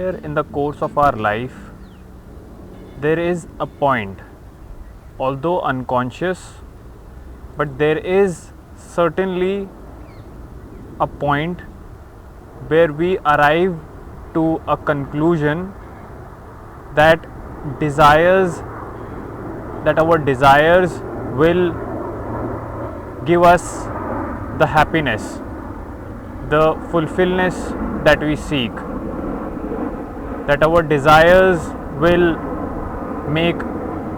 somewhere in the course of our life, there is a point, although unconscious, but there is certainly a point where we arrive to a conclusion that our desires will give us the happiness, the fulfillment that we seek, that our desires will make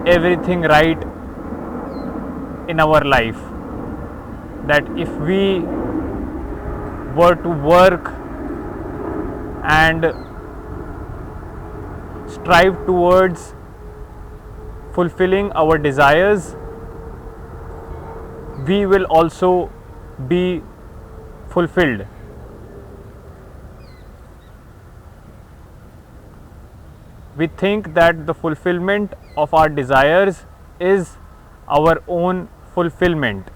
everything right in our life, that if we were to work and strive towards fulfilling our desires, we will also be fulfilled. We think that the fulfillment of our desires is our own fulfillment.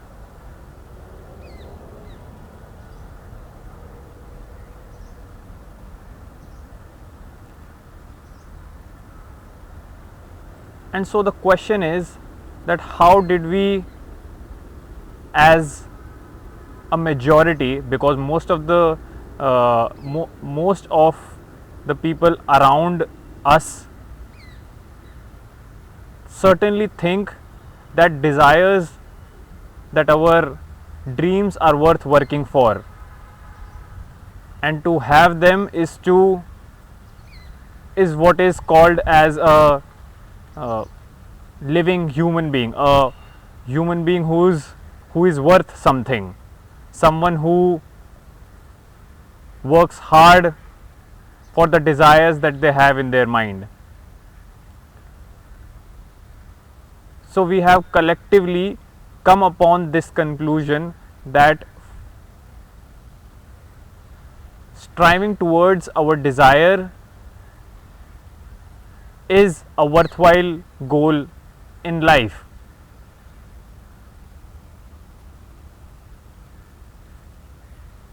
And so the question is that how did we, as a majority, because most of the people around us certainly think that desires, that our dreams are worth working for, and to have them is what is called as a living human being, a human being who is worth something, someone who works hard for the desires that they have in their mind. So we have collectively come upon this conclusion that striving towards our desire is a worthwhile goal in life.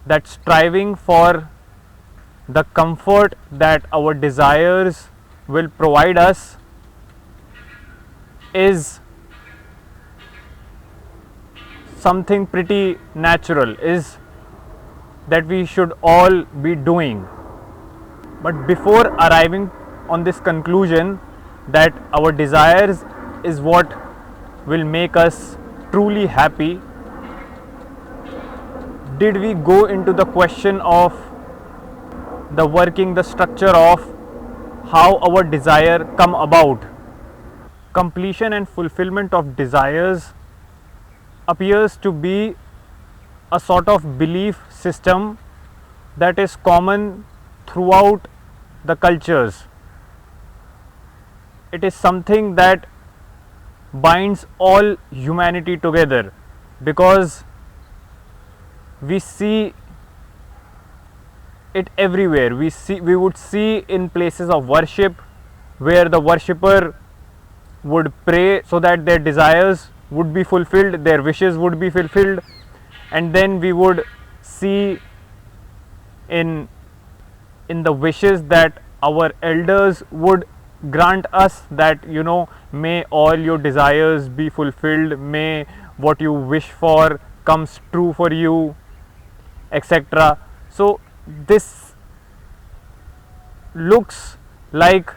That striving for the comfort that our desires will provide us is something pretty natural, is that we should all be doing. But before arriving on this conclusion that our desires is what will make us truly happy, did we go into the question of the structure of how our desire come about. Completion and fulfillment of desires appears to be a sort of belief system that is common throughout the cultures. It is something that binds all humanity together, because we see it everywhere. We would see in places of worship where the worshipper would pray so that their desires would be fulfilled, their wishes would be fulfilled, and then we would see in the wishes that our elders would grant us, that may all your desires be fulfilled, may what you wish for comes true for you, etc. So this looks like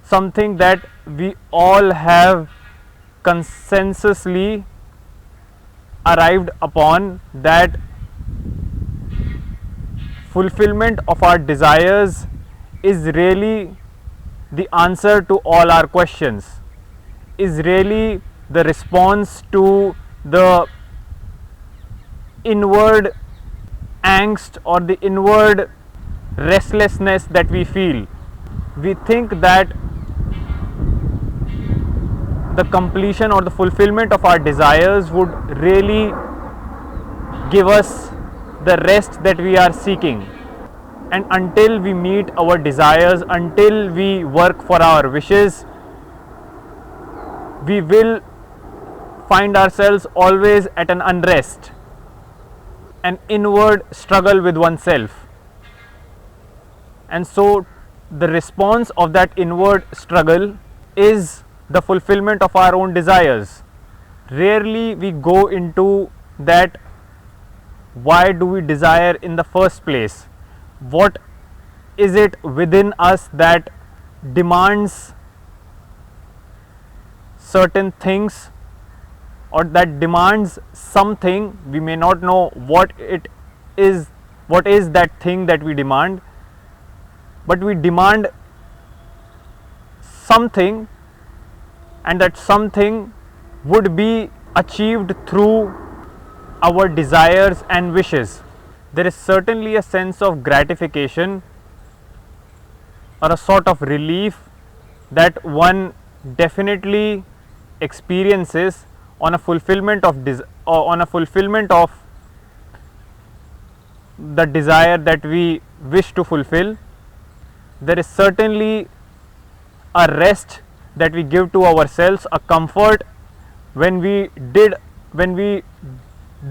something that we all have consensusly arrived upon, that fulfillment of our desires is really the answer to all our questions, is really the response to the inward angst or the inward restlessness that we feel. We think that the completion or the fulfillment of our desires would really give us the rest that we are seeking. And until we meet our desires, until we work for our wishes, we will find ourselves always at an unrest, an inward struggle with oneself. And so the response of that inward struggle is the fulfillment of our own desires. Rarely we go into that why do we desire in the first place? What is it within us that demands certain things or that demands something? We may not know what it is, what is that thing that we demand, but we demand something, and that something would be achieved through our desires and wishes. There is certainly a sense of gratification or a sort of relief that one definitely experiences on a fulfillment of the desire that we wish to fulfill. There is certainly a rest that we give to ourselves, a comfort when we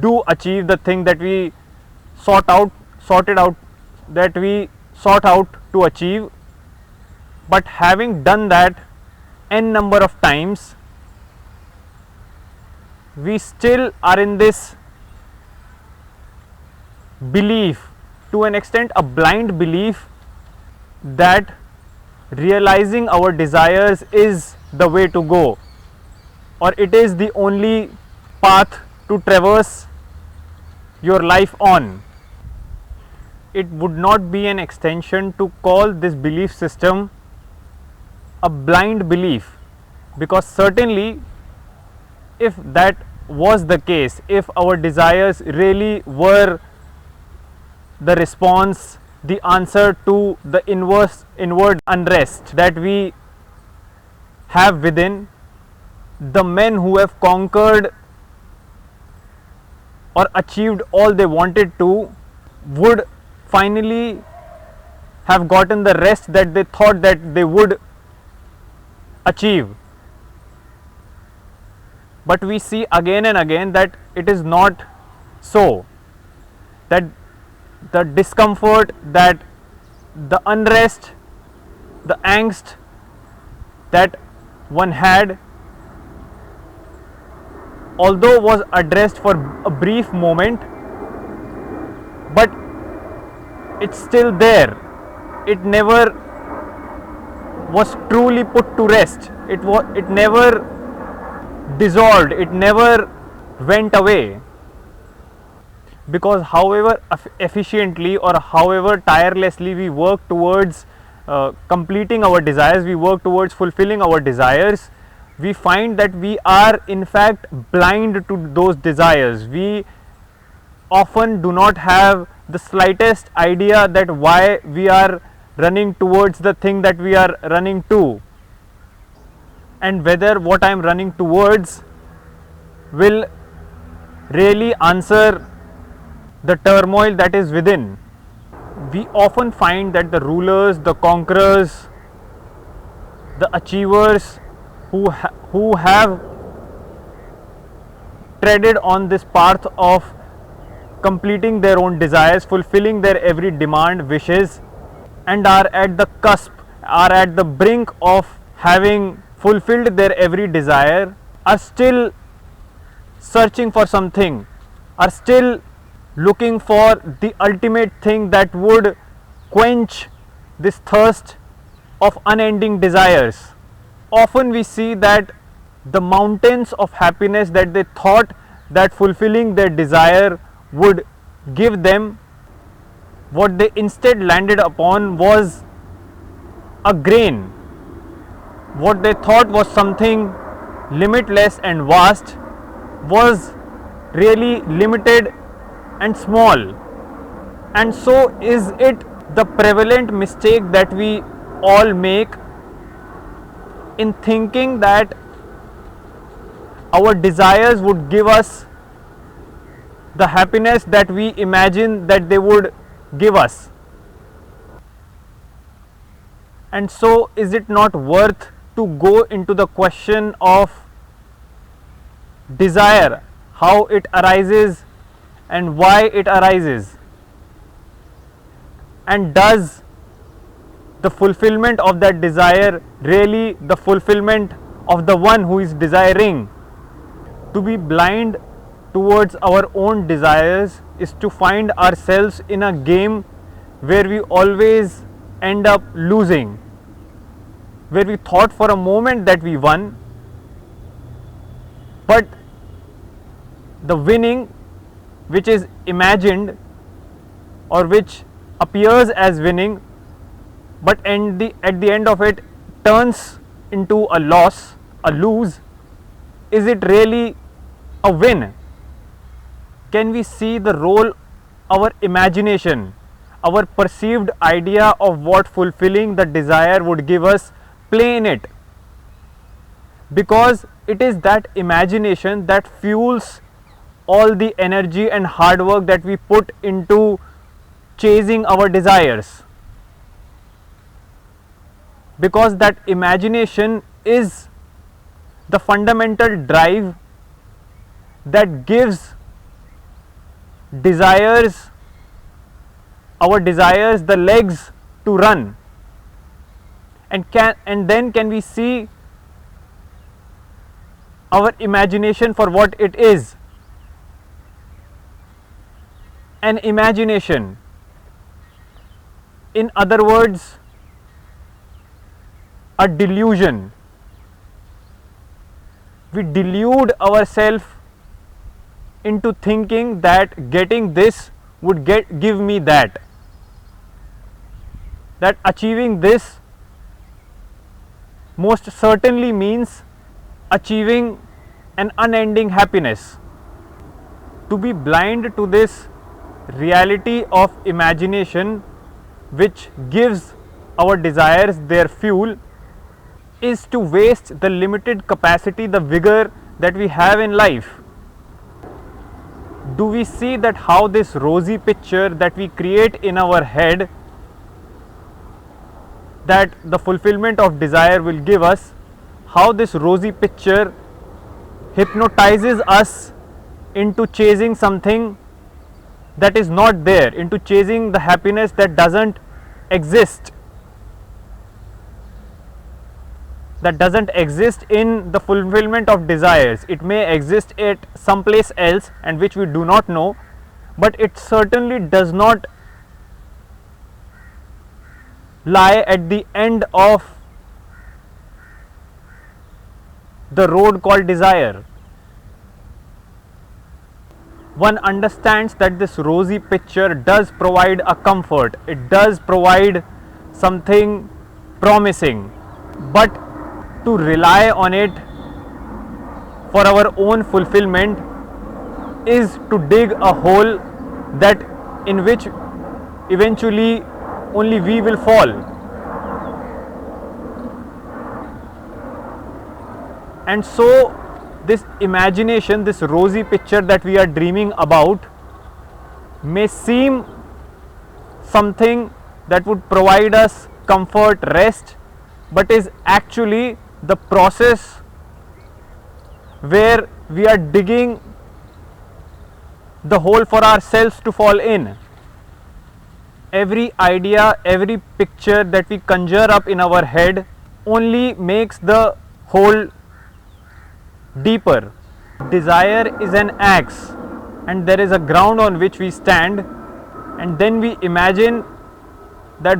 do achieve the thing that we sought out to achieve. But having done that n number of times, we still are in this belief, to an extent a blind belief, that realizing our desires is the way to go, or it is the only path to traverse your life on. It would not be an extension to call this belief system a blind belief, because certainly if that was the case, if our desires really were the response, the answer to the inward unrest that we have within, the men who have conquered or achieved all they wanted to would finally have gotten the rest that they thought that they would achieve. But we see again and again that it is not so, that the discomfort, that the unrest, the angst that one had, although was addressed for a brief moment, but it's still there. It never was truly put to rest. It never dissolved, it never went away, because however efficiently or however tirelessly we work towards completing our desires, we work towards fulfilling our desires, we find that we are in fact blind to those desires. We often do not have the slightest idea that why we are running towards the thing that we are running to, and whether what I am running towards will really answer the turmoil that is within. We often find that the rulers, the conquerors, the achievers who have treaded on this path of completing their own desires, fulfilling their every demand, wishes, and are at the cusp, are at the brink of having fulfilled their every desire, are still searching for something, are still looking for the ultimate thing that would quench this thirst of unending desires. Often we see that the mountains of happiness that they thought that fulfilling their desire would give them, what they instead landed upon was a grain. What they thought was something limitless and vast was really limited and small. And so is it the prevalent mistake that we all make in thinking that our desires would give us the happiness that we imagine that they would give us. And so is it not worth to go into the question of desire, how it arises and why it arises, and does the fulfillment of that desire really the fulfillment of the one who is desiring? To be blind towards our own desires is to find ourselves in a game where we always end up losing, where we thought for a moment that we won, but the winning which is imagined or which appears as winning, but at the end of it turns into a loss, a lose, is it really a win? Can we see the role our imagination, our perceived idea of what fulfilling the desire would give us play in it? Because it is that imagination that fuels all the energy and hard work that we put into chasing our desires. Because that imagination is the fundamental drive that gives our desires the legs to run. And then can we see our imagination for what it is? An imagination. In other words, a delusion. We delude ourselves into thinking that getting this would give me that achieving this most certainly means achieving an unending happiness. To be blind to this reality of imagination which gives our desires their fuel is to waste the limited capacity, the vigor that we have in life. Do we see that how this rosy picture that we create in our head that the fulfillment of desire will give us, how this rosy picture hypnotizes us into chasing something that is not there, into chasing the happiness that doesn't exist, in the fulfillment of desires. It may exist at someplace else and which we do not know, but it certainly does not lie at the end of the road called desire. One understands that this rosy picture does provide a comfort, it does provide something promising, but to rely on it for our own fulfillment is to dig a hole that in which eventually only we will fall. And so this imagination, this rosy picture that we are dreaming about may seem something that would provide us comfort, rest, but is actually the process where we are digging the hole for ourselves to fall in. Every idea, every picture that we conjure up in our head only makes the hole deeper. Desire is an axe and there is a ground on which we stand, and then we imagine that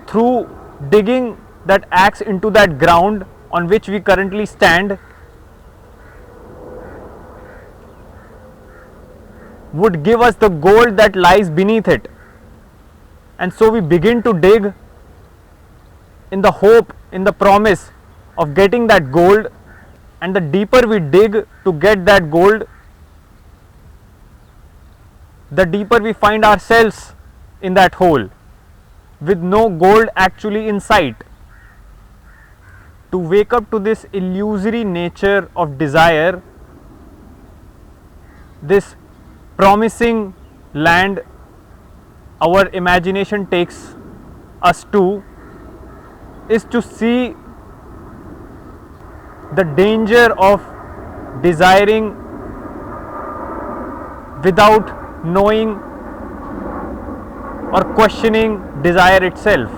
through digging that axe into that ground on which we currently stand would give us the gold that lies beneath it. And so we begin to dig in the hope, in the promise of getting that gold, and the deeper we dig to get that gold, the deeper we find ourselves in that hole with no gold actually in sight. To wake up to this illusory nature of desire, this promising land our imagination takes us to, is to see the danger of desiring without knowing or questioning desire itself.